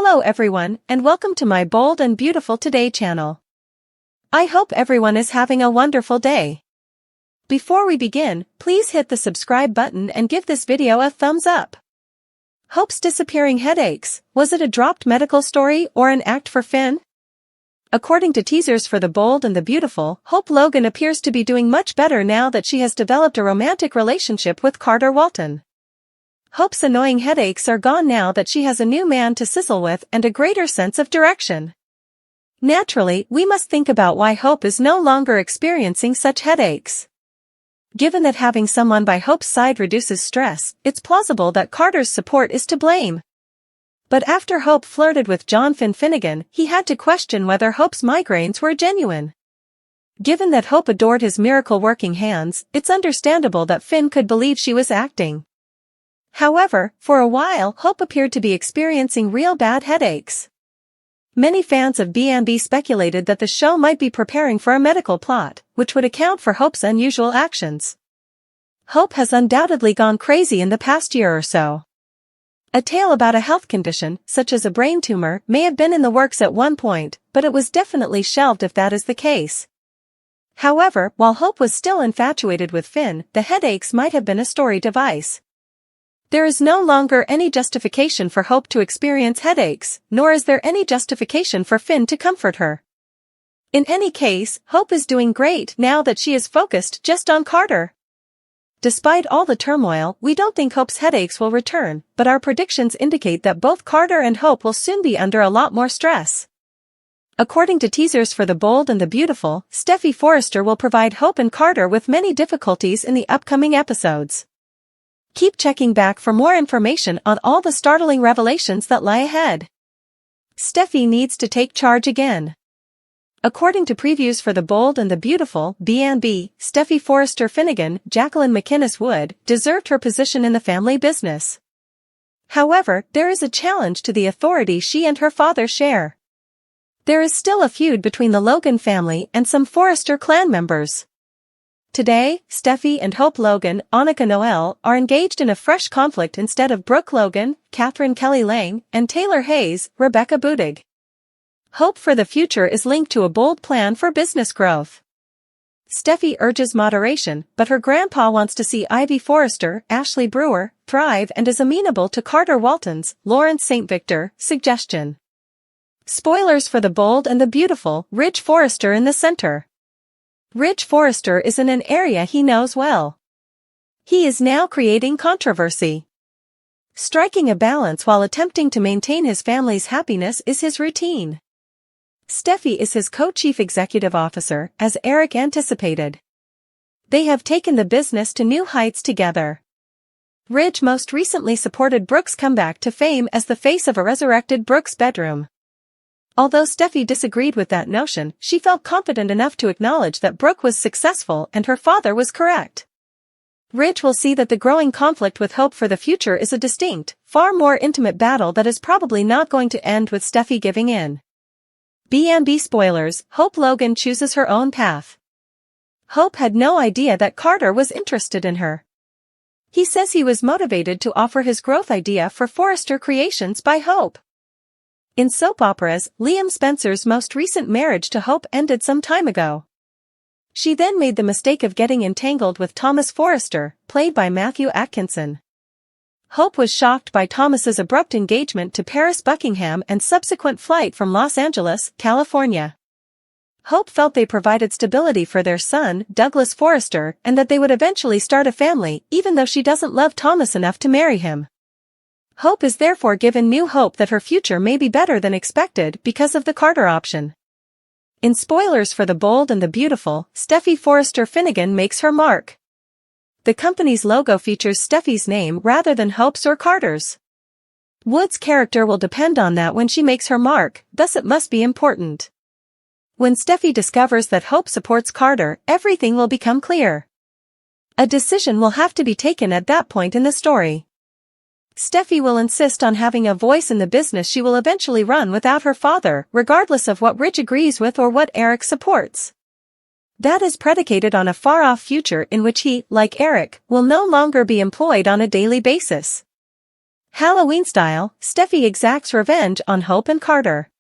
Hello everyone, and welcome to my Bold and Beautiful Today channel. I hope everyone is having a wonderful day. Before we begin, please hit the subscribe button and give this video a thumbs up. Hope's disappearing headaches. Was it a dropped medical story or an act for Finn? According to teasers for The Bold and the Beautiful, Hope Logan appears to be doing much better now that she has developed a romantic relationship with Carter Walton. Hope's annoying headaches are gone now that she has a new man to sizzle with and a greater sense of direction. Naturally, we must think about why Hope is no longer experiencing such headaches. Given that having someone by Hope's side reduces stress, it's plausible that Carter's support is to blame. But after Hope flirted with John Finnegan, he had to question whether Hope's migraines were genuine. Given that Hope adored his miracle-working hands, it's understandable that Finn could believe she was acting. However, for a while, Hope appeared to be experiencing real bad headaches. Many fans of B&B speculated that the show might be preparing for a medical plot, which would account for Hope's unusual actions. Hope has undoubtedly gone crazy in the past year or so. A tale about a health condition, such as a brain tumor, may have been in the works at one point, but it was definitely shelved if that is the case. However, while Hope was still infatuated with Finn, the headaches might have been a story device. There is no longer any justification for Hope to experience headaches, nor is there any justification for Finn to comfort her. In any case, Hope is doing great now that she is focused just on Carter. Despite all the turmoil, we don't think Hope's headaches will return, but our predictions indicate that both Carter and Hope will soon be under a lot more stress. According to teasers for The Bold and the Beautiful, Steffy Forrester will provide Hope and Carter with many difficulties in the upcoming episodes. Keep checking back for more information on all the startling revelations that lie ahead. Steffy needs to take charge again. According to previews for The Bold and the Beautiful, B&B, Steffy Forrester Finnegan, Jacqueline McInnes Wood, deserved her position in the family business. However, there is a challenge to the authority she and her father share. There is still a feud between the Logan family and some Forrester clan members. Today, Steffy and Hope Logan, Annika Noel, are engaged in a fresh conflict instead of Brooke Logan, Catherine Kelly Lang, and Taylor Hayes, Rebecca Budig. Hope for the future is linked to a bold plan for business growth. Steffy urges moderation, but her grandpa wants to see Ivy Forrester, Ashley Brewer, thrive and is amenable to Carter Walton's, Lawrence St. Victor, suggestion. Spoilers for The Bold and the Beautiful, Ridge Forrester in the center. Ridge Forrester is in an area he knows well. He is now creating controversy. Striking a balance while attempting to maintain his family's happiness is his routine. Steffy is his co-chief executive officer, as Eric anticipated. They have taken the business to new heights together. Ridge most recently supported Brooke's comeback to fame as the face of a resurrected Brooke's bedroom. Although Steffy disagreed with that notion, she felt confident enough to acknowledge that Brooke was successful and her father was correct. Ridge will see that the growing conflict with Hope for the future is a distinct, far more intimate battle that is probably not going to end with Steffy giving in. B&B spoilers, Hope Logan chooses her own path. Hope had no idea that Carter was interested in her. He says he was motivated to offer his growth idea for Forrester Creations by Hope. In soap operas, Liam Spencer's most recent marriage to Hope ended some time ago. She then made the mistake of getting entangled with Thomas Forrester, played by Matthew Atkinson. Hope was shocked by Thomas's abrupt engagement to Paris Buckingham and subsequent flight from Los Angeles, California. Hope felt they provided stability for their son, Douglas Forrester, and that they would eventually start a family, even though she doesn't love Thomas enough to marry him. Hope is therefore given new hope that her future may be better than expected because of the Carter option. In spoilers for The Bold and the Beautiful, Steffy Forrester Finnegan makes her mark. The company's logo features Steffy's name rather than Hope's or Carter's. Wood's character will depend on that when she makes her mark, thus it must be important. When Steffy discovers that Hope supports Carter, everything will become clear. A decision will have to be taken at that point in the story. Steffy will insist on having a voice in the business she will eventually run without her father, regardless of what Ridge agrees with or what Eric supports. That is predicated on a far-off future in which he, like Eric, will no longer be employed on a daily basis. Halloween style, Steffy exacts revenge on Hope and Carter.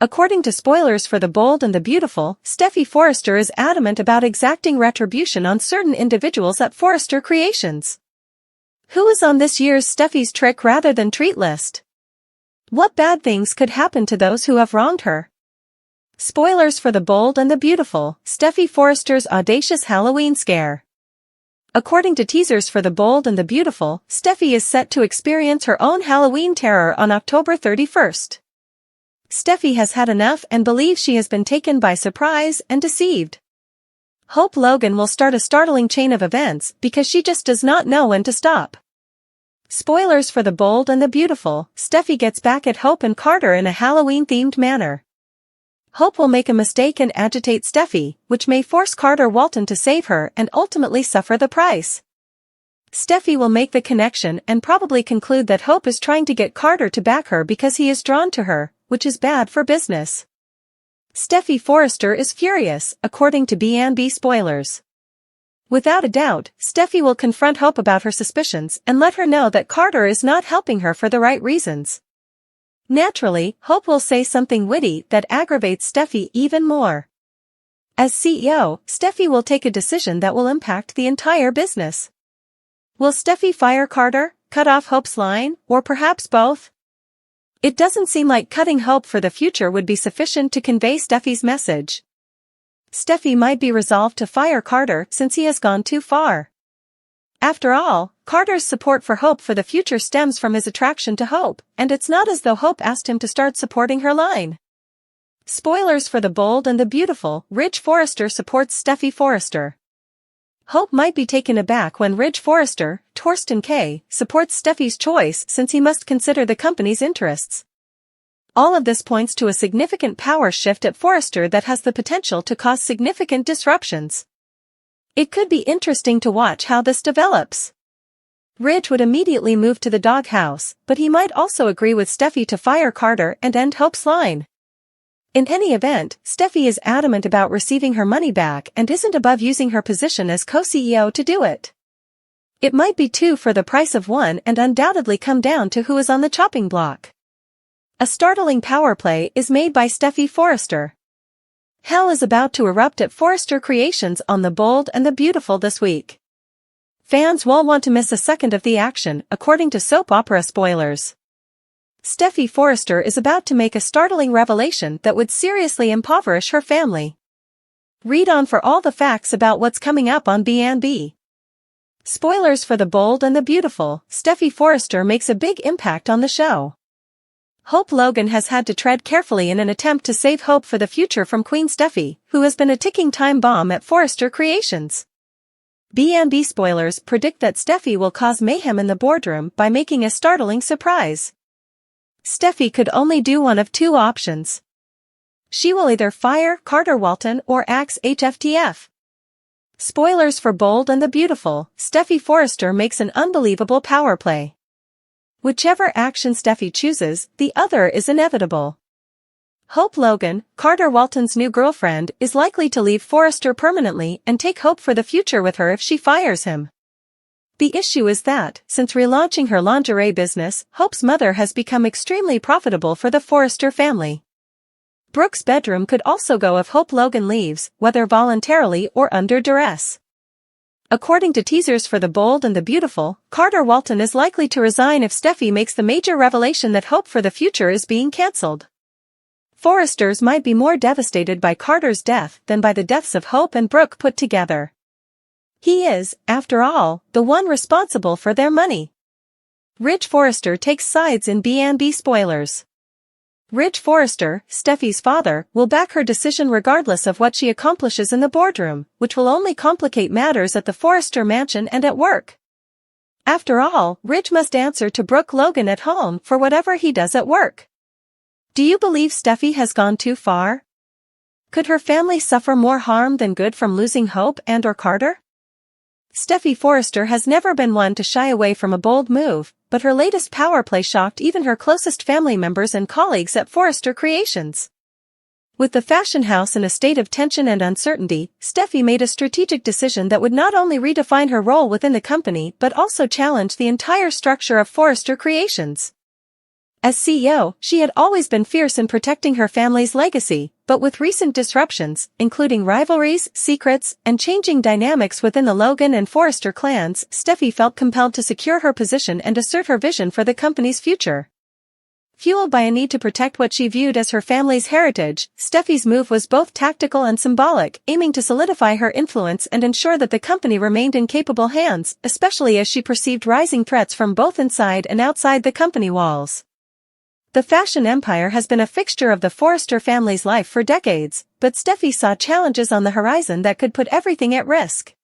According to spoilers for The Bold and the Beautiful, Steffy Forrester is adamant about exacting retribution on certain individuals at Forrester Creations. Who is on this year's Steffy's trick rather than treat list? What bad things could happen to those who have wronged her? Spoilers for The Bold and the Beautiful, Steffy Forrester's audacious Halloween scare. According to teasers for The Bold and the Beautiful, Steffy is set to experience her own Halloween terror on October 31st. Steffy has had enough and believes she has been taken by surprise and deceived. Hope Logan will start a startling chain of events because she just does not know when to stop. Spoilers for The Bold and the Beautiful, Steffy gets back at Hope and Carter in a Halloween-themed manner. Hope will make a mistake and agitate Steffy, which may force Carter Walton to save her and ultimately suffer the price. Steffy will make the connection and probably conclude that Hope is trying to get Carter to back her because he is drawn to her, which is bad for business. Steffy Forrester is furious, according to B&B spoilers. Without a doubt, Steffy will confront Hope about her suspicions and let her know that Carter is not helping her for the right reasons. Naturally, Hope will say something witty that aggravates Steffy even more. As CEO, Steffy will take a decision that will impact the entire business. Will Steffy fire Carter, cut off Hope's line, or perhaps both? It doesn't seem like cutting Hope for the future would be sufficient to convey Steffy's message. Steffy might be resolved to fire Carter since he has gone too far. After all, Carter's support for Hope for the future stems from his attraction to Hope, and it's not as though Hope asked him to start supporting her line. Spoilers for The Bold and the Beautiful, Ridge Forrester supports Steffy Forrester. Hope might be taken aback when Ridge Forrester, Torsten K., supports Steffy's choice since he must consider the company's interests. All of this points to a significant power shift at Forrester that has the potential to cause significant disruptions. It could be interesting to watch how this develops. Ridge would immediately move to the doghouse, but he might also agree with Steffy to fire Carter and end Hope's line. In any event, Steffy is adamant about receiving her money back and isn't above using her position as co-CEO to do it. It might be two for the price of one and undoubtedly come down to who is on the chopping block. A startling power play is made by Steffy Forrester. Hell is about to erupt at Forrester Creations on The Bold and the Beautiful this week. Fans won't want to miss a second of the action, according to soap opera spoilers. Steffy Forrester is about to make a startling revelation that would seriously impoverish her family. Read on for all the facts about what's coming up on B&B. Spoilers for The Bold and the Beautiful, Steffy Forrester makes a big impact on the show. Hope Logan has had to tread carefully in an attempt to save Hope for the future from Queen Steffy, who has been a ticking time bomb at Forrester Creations. B&B spoilers predict that Steffy will cause mayhem in the boardroom by making a startling surprise. Steffy could only do one of two options. She will either fire Carter Walton or axe HFTF. Spoilers for Bold and the Beautiful, Steffy Forrester makes an unbelievable power play. Whichever action Steffy chooses, the other is inevitable. Hope Logan, Carter Walton's new girlfriend, is likely to leave Forrester permanently and take Hope for the future with her if she fires him. The issue is that, since relaunching her lingerie business, Hope's mother has become extremely profitable for the Forrester family. Brooke's bedroom could also go if Hope Logan leaves, whether voluntarily or under duress. According to teasers for The Bold and the Beautiful, Carter Walton is likely to resign if Steffy makes the major revelation that Hope for the future is being cancelled. Forresters might be more devastated by Carter's death than by the deaths of Hope and Brooke put together. He is, after all, the one responsible for their money. Ridge Forrester takes sides in B&B spoilers. Ridge Forrester, Steffy's father, will back her decision regardless of what she accomplishes in the boardroom, which will only complicate matters at the Forrester mansion and at work. After all, Ridge must answer to Brooke Logan at home for whatever he does at work. Do you believe Steffy has gone too far? Could her family suffer more harm than good from losing Hope and/or Carter? Steffy Forrester has never been one to shy away from a bold move, but her latest power play shocked even her closest family members and colleagues at Forrester Creations. With the fashion house in a state of tension and uncertainty, Steffi made a strategic decision that would not only redefine her role within the company but also challenge the entire structure of Forrester Creations. As CEO, she had always been fierce in protecting her family's legacy, but with recent disruptions, including rivalries, secrets, and changing dynamics within the Logan and Forrester clans, Steffi felt compelled to secure her position and assert her vision for the company's future. Fueled by a need to protect what she viewed as her family's heritage, Steffi's move was both tactical and symbolic, aiming to solidify her influence and ensure that the company remained in capable hands, especially as she perceived rising threats from both inside and outside the company walls. The fashion empire has been a fixture of the Forrester family's life for decades, but Steffi saw challenges on the horizon that could put everything at risk.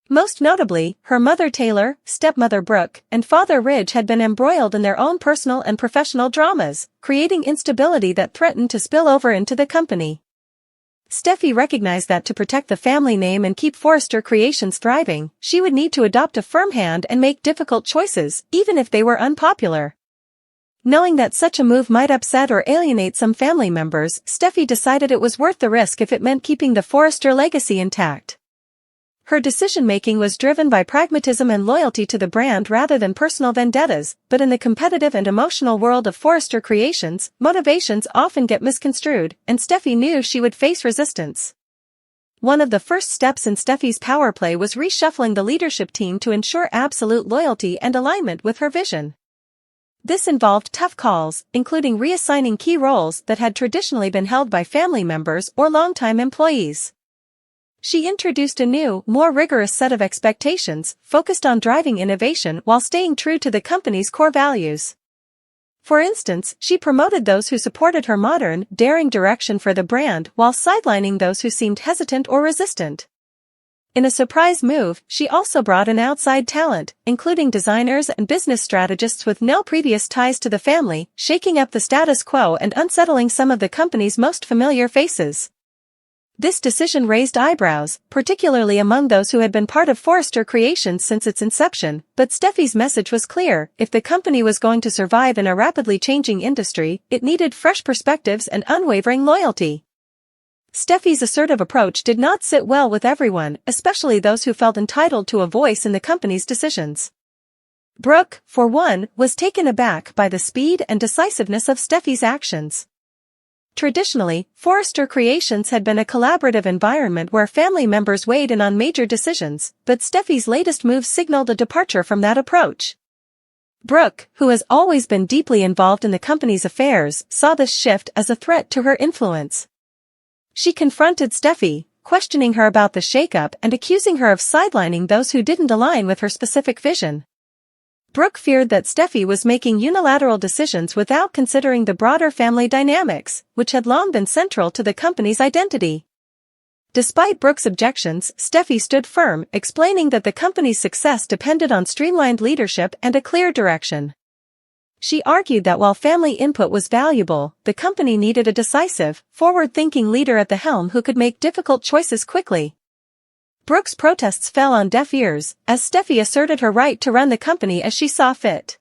Most notably, her mother Taylor, stepmother Brooke, and father Ridge had been embroiled in their own personal and professional dramas, creating instability that threatened to spill over into the company. Steffi recognized that to protect the family name and keep Forrester Creations thriving, she would need to adopt a firm hand and make difficult choices, even if they were unpopular. Knowing that such a move might upset or alienate some family members, Steffi decided it was worth the risk if it meant keeping the Forrester legacy intact. Her decision-making was driven by pragmatism and loyalty to the brand rather than personal vendettas, but in the competitive and emotional world of Forrester Creations, motivations often get misconstrued, and Steffi knew she would face resistance. One of the first steps in Steffi's power play was reshuffling the leadership team to ensure absolute loyalty and alignment with her vision. This involved tough calls, including reassigning key roles that had traditionally been held by family members or longtime employees. She introduced a new, more rigorous set of expectations, focused on driving innovation while staying true to the company's core values. For instance, she promoted those who supported her modern, daring direction for the brand while sidelining those who seemed hesitant or resistant. In a surprise move, she also brought in outside talent, including designers and business strategists with no previous ties to the family, shaking up the status quo and unsettling some of the company's most familiar faces. This decision raised eyebrows, particularly among those who had been part of Forrester Creations since its inception, but Steffi's message was clear: if the company was going to survive in a rapidly changing industry, it needed fresh perspectives and unwavering loyalty. Steffi's assertive approach did not sit well with everyone, especially those who felt entitled to a voice in the company's decisions. Brooke, for one, was taken aback by the speed and decisiveness of Steffi's actions. Traditionally, Forrester Creations had been a collaborative environment where family members weighed in on major decisions, but Steffi's latest move signaled a departure from that approach. Brooke, who has always been deeply involved in the company's affairs, saw this shift as a threat to her influence. She confronted Steffi, questioning her about the shakeup and accusing her of sidelining those who didn't align with her specific vision. Brooke feared that Steffi was making unilateral decisions without considering the broader family dynamics, which had long been central to the company's identity. Despite Brooke's objections, Steffi stood firm, explaining that the company's success depended on streamlined leadership and a clear direction. She argued that while family input was valuable, the company needed a decisive, forward-thinking leader at the helm who could make difficult choices quickly. Brooke's protests fell on deaf ears, as Steffi asserted her right to run the company as she saw fit.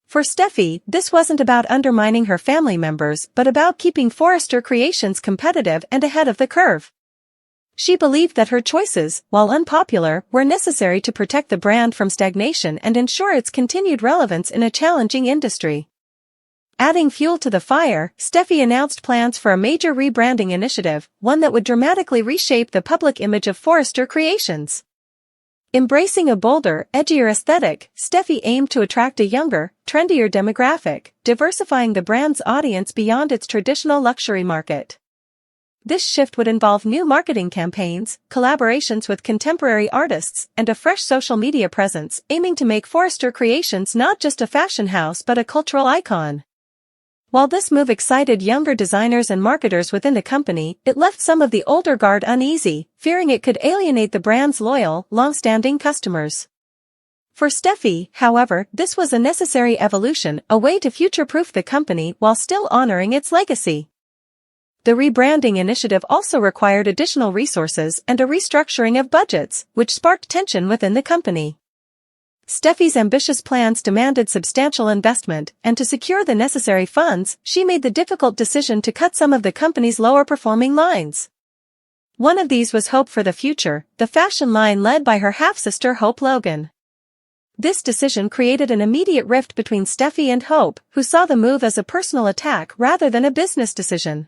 For Steffi, this wasn't about undermining her family members but about keeping Forrester Creations competitive and ahead of the curve. She believed that her choices, while unpopular, were necessary to protect the brand from stagnation and ensure its continued relevance in a challenging industry. Adding fuel to the fire, Steffi announced plans for a major rebranding initiative, one that would dramatically reshape the public image of Forrester Creations. Embracing a bolder, edgier aesthetic, Steffi aimed to attract a younger, trendier demographic, diversifying the brand's audience beyond its traditional luxury market. This shift would involve new marketing campaigns, collaborations with contemporary artists, and a fresh social media presence, aiming to make Forrester Creations not just a fashion house but a cultural icon. While this move excited younger designers and marketers within the company, it left some of the older guard uneasy, fearing it could alienate the brand's loyal, long-standing customers. For Steffi, however, this was a necessary evolution, a way to future-proof the company while still honoring its legacy. The rebranding initiative also required additional resources and a restructuring of budgets, which sparked tension within the company. Steffy's ambitious plans demanded substantial investment, and to secure the necessary funds, she made the difficult decision to cut some of the company's lower-performing lines. One of these was Hope for the Future, the fashion line led by her half-sister Hope Logan. This decision created an immediate rift between Steffy and Hope, who saw the move as a personal attack rather than a business decision.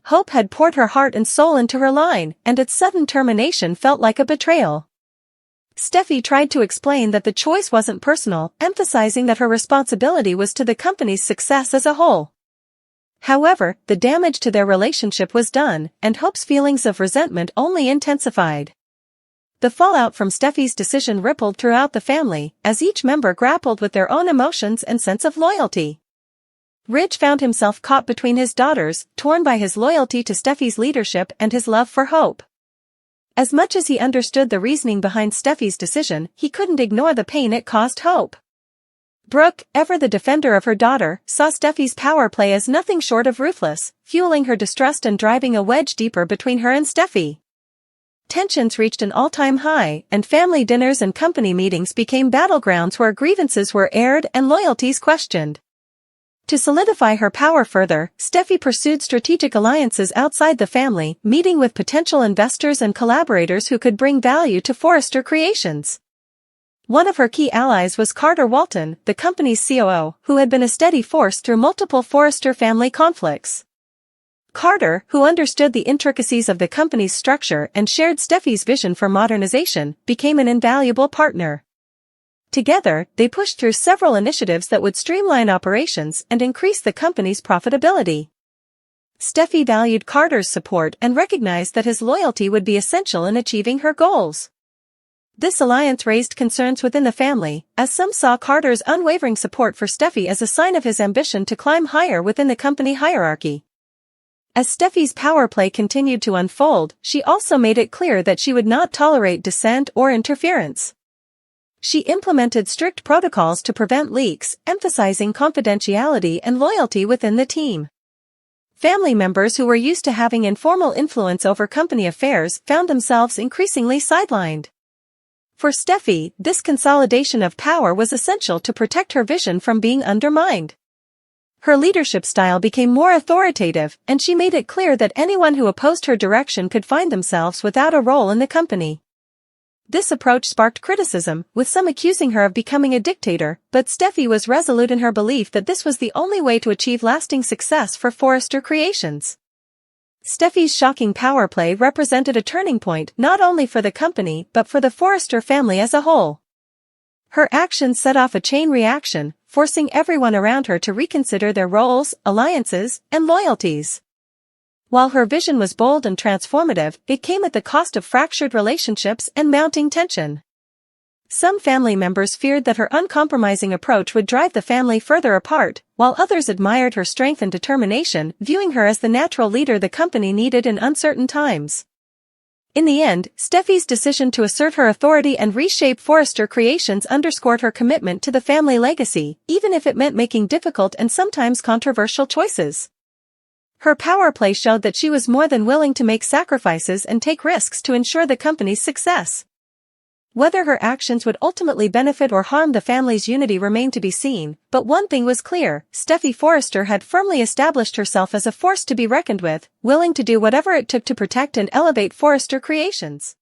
Hope had poured her heart and soul into her line, and its sudden termination felt like a betrayal. Steffy tried to explain that the choice wasn't personal, emphasizing that her responsibility was to the company's success as a whole. However, the damage to their relationship was done, and Hope's feelings of resentment only intensified. The fallout from Steffy's decision rippled throughout the family, as each member grappled with their own emotions and sense of loyalty. Ridge found himself caught between his daughters, torn by his loyalty to Steffy's leadership and his love for Hope. As much as he understood the reasoning behind Steffy's decision, he couldn't ignore the pain it caused Hope. Brooke, ever the defender of her daughter, saw Steffy's power play as nothing short of ruthless, fueling her distrust and driving a wedge deeper between her and Steffy. Tensions reached an all-time high, and family dinners and company meetings became battlegrounds where grievances were aired and loyalties questioned. To solidify her power further, Steffy pursued strategic alliances outside the family, meeting with potential investors and collaborators who could bring value to Forrester Creations. One of her key allies was Carter Walton, the company's COO, who had been a steady force through multiple Forrester family conflicts. Carter, who understood the intricacies of the company's structure and shared Steffy's vision for modernization, became an invaluable partner. Together, they pushed through several initiatives that would streamline operations and increase the company's profitability. Steffy valued Carter's support and recognized that his loyalty would be essential in achieving her goals. This alliance raised concerns within the family, as some saw Carter's unwavering support for Steffy as a sign of his ambition to climb higher within the company hierarchy. As Steffy's power play continued to unfold, she also made it clear that she would not tolerate dissent or interference. She implemented strict protocols to prevent leaks, emphasizing confidentiality and loyalty within the team. Family members who were used to having informal influence over company affairs found themselves increasingly sidelined. For Steffy, this consolidation of power was essential to protect her vision from being undermined. Her leadership style became more authoritative, and she made it clear that anyone who opposed her direction could find themselves without a role in the company. This approach sparked criticism, with some accusing her of becoming a dictator, but Steffy was resolute in her belief that this was the only way to achieve lasting success for Forrester Creations. Steffy's shocking power play represented a turning point not only for the company but for the Forrester family as a whole. Her actions set off a chain reaction, forcing everyone around her to reconsider their roles, alliances, and loyalties. While her vision was bold and transformative, it came at the cost of fractured relationships and mounting tension. Some family members feared that her uncompromising approach would drive the family further apart, while others admired her strength and determination, viewing her as the natural leader the company needed in uncertain times. In the end, Steffy's decision to assert her authority and reshape Forrester Creations underscored her commitment to the family legacy, even if it meant making difficult and sometimes controversial choices. Her power play showed that she was more than willing to make sacrifices and take risks to ensure the company's success. Whether her actions would ultimately benefit or harm the family's unity remained to be seen, but one thing was clear: Steffy Forrester had firmly established herself as a force to be reckoned with, willing to do whatever it took to protect and elevate Forrester Creations.